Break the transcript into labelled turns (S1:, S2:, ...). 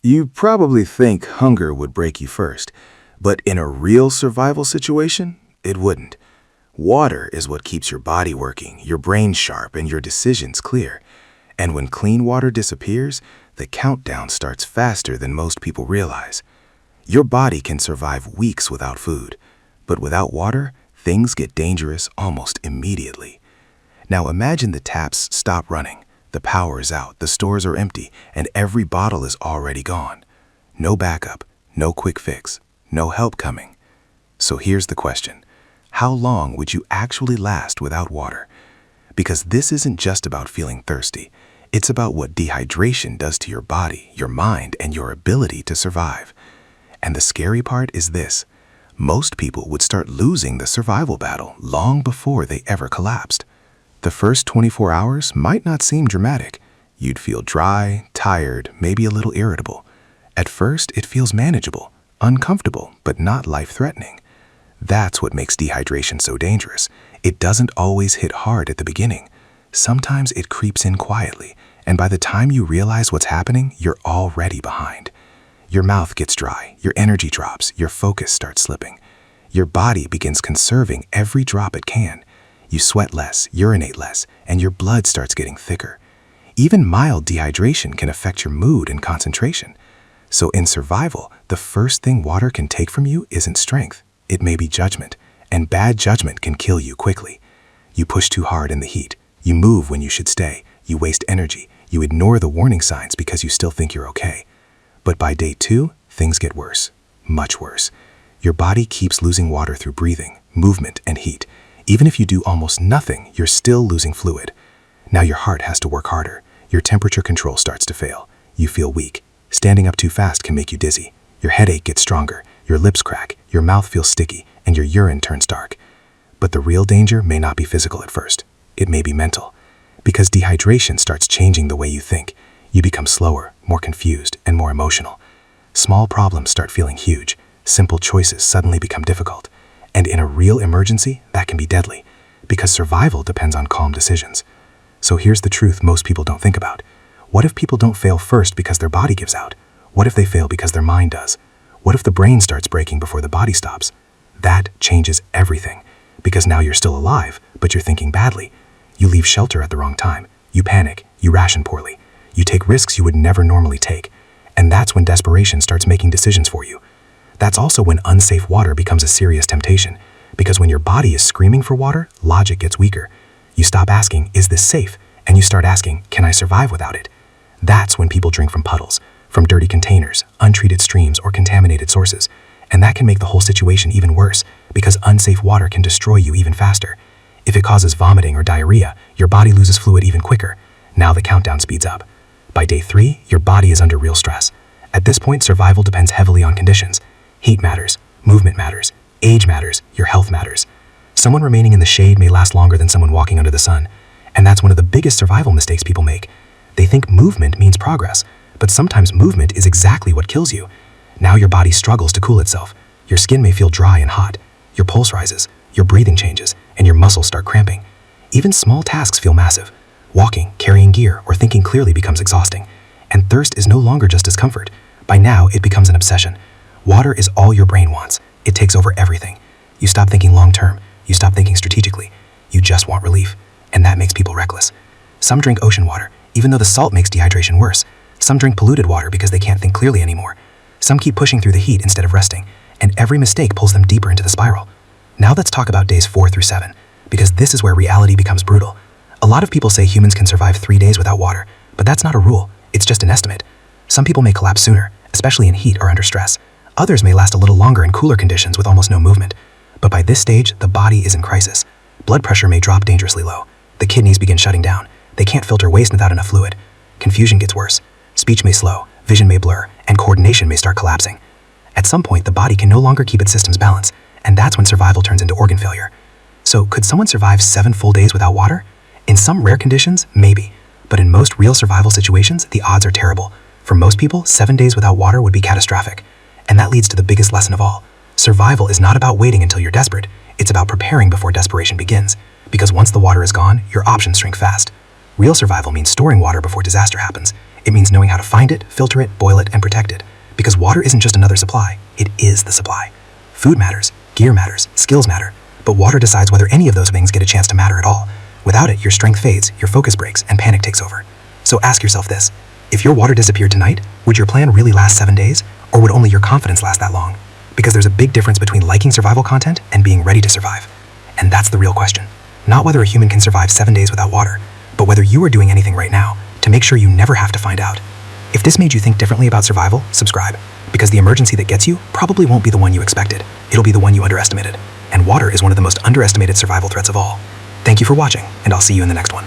S1: You probably think hunger would break you first, but in a real survival situation, it wouldn't. Water is what keeps your body working, your brain sharp, and your decisions clear. And when clean water disappears, the countdown starts faster than most people realize. Your body can survive weeks without food, but without water, things get dangerous almost immediately. Now imagine the taps stop running, the power is out, the stores are empty, and every bottle is already gone. No backup, no quick fix, no help coming. So here's the question. How long would you actually last without water? Because this isn't just about feeling thirsty. It's about what dehydration does to your body, your mind, and your ability to survive. And the scary part is this. Most people would start losing the survival battle long before they ever collapsed. The first 24 hours might not seem dramatic. You'd feel dry, tired, maybe a little irritable. At first, it feels manageable, uncomfortable, but not life-threatening. That's what makes dehydration so dangerous. It doesn't always hit hard at the beginning. Sometimes it creeps in quietly, and by the time you realize what's happening, you're already behind. Your mouth gets dry, your energy drops, your focus starts slipping. Your body begins conserving every drop it can. You sweat less, urinate less, and your blood starts getting thicker. Even mild dehydration can affect your mood and concentration. So in survival, the first thing water can take from you isn't strength. It may be judgment, and bad judgment can kill you quickly. You push too hard in the heat. You move when you should stay. You waste energy. You ignore the warning signs because you still think you're okay. But by day 2, things get worse, much worse. Your body keeps losing water through breathing, movement, and heat. Even if you do almost nothing, you're still losing fluid. Now your heart has to work harder. Your temperature control starts to fail. You feel weak. Standing up too fast can make you dizzy. Your headache gets stronger. Your lips crack. Your mouth feels sticky. And your urine turns dark. But the real danger may not be physical at first. It may be mental. Because dehydration starts changing the way you think. You become slower, more confused, and more emotional. Small problems start feeling huge. Simple choices suddenly become difficult. And in a real emergency, that can be deadly, because survival depends on calm decisions. So here's the truth most people don't think about. What if people don't fail first because their body gives out? What if they fail because their mind does? What if the brain starts breaking before the body stops? That changes everything, because now you're still alive, but you're thinking badly. You leave shelter at the wrong time. You panic. You ration poorly. You take risks you would never normally take. And that's when desperation starts making decisions for you. That's also when unsafe water becomes a serious temptation, because when your body is screaming for water, logic gets weaker. You stop asking, is this safe? And you start asking, can I survive without it? That's when people drink from puddles, from dirty containers, untreated streams, or contaminated sources. And that can make the whole situation even worse, because unsafe water can destroy you even faster. If it causes vomiting or diarrhea, your body loses fluid even quicker. Now the countdown speeds up. By day 3, your body is under real stress. At this point, survival depends heavily on conditions. Heat matters, movement matters, age matters, your health matters. Someone remaining in the shade may last longer than someone walking under the sun. And that's one of the biggest survival mistakes people make. They think movement means progress, but sometimes movement is exactly what kills you. Now your body struggles to cool itself. Your skin may feel dry and hot. Your pulse rises, your breathing changes, and your muscles start cramping. Even small tasks feel massive. Walking, carrying gear, or thinking clearly becomes exhausting. And thirst is no longer just discomfort. By now, it becomes an obsession. Water is all your brain wants. It takes over everything. You stop thinking long-term. You stop thinking strategically. You just want relief. And that makes people reckless. Some drink ocean water, even though the salt makes dehydration worse. Some drink polluted water because they can't think clearly anymore. Some keep pushing through the heat instead of resting. And every mistake pulls them deeper into the spiral. Now let's talk about days 4 through 7, because this is where reality becomes brutal. A lot of people say humans can survive 3 days without water, but that's not a rule. It's just an estimate. Some people may collapse sooner, especially in heat or under stress. Others may last a little longer in cooler conditions with almost no movement. But by this stage, the body is in crisis. Blood pressure may drop dangerously low. The kidneys begin shutting down. They can't filter waste without enough fluid. Confusion gets worse. Speech may slow, vision may blur, and coordination may start collapsing. At some point, the body can no longer keep its systems balanced, and that's when survival turns into organ failure. So, could someone survive 7 full days without water? In some rare conditions, maybe. But in most real survival situations, the odds are terrible. For most people, 7 days without water would be catastrophic. And that leads to the biggest lesson of all. Survival is not about waiting until you're desperate. It's about preparing before desperation begins. Because once the water is gone, your options shrink fast. Real survival means storing water before disaster happens.
S2: It means knowing how to find it, filter it, boil it, and protect it. Because water isn't just another supply, it is the supply. Food matters, gear matters, skills matter, but water decides whether any of those things get a chance to matter at all. Without it, your strength fades, your focus breaks, and panic takes over. So ask yourself this: if your water disappeared tonight, would your plan really last 7 days, or would only your confidence last that long? Because there's a big difference between liking survival content and being ready to survive. And that's the real question. Not whether a human can survive 7 days without water, but whether you are doing anything right now to make sure you never have to find out. If this made you think differently about survival, subscribe. Because the emergency that gets you probably won't be the one you expected. It'll be the one you underestimated. And water is one of the most underestimated survival threats of all. Thank you for watching, and I'll see you in the next one.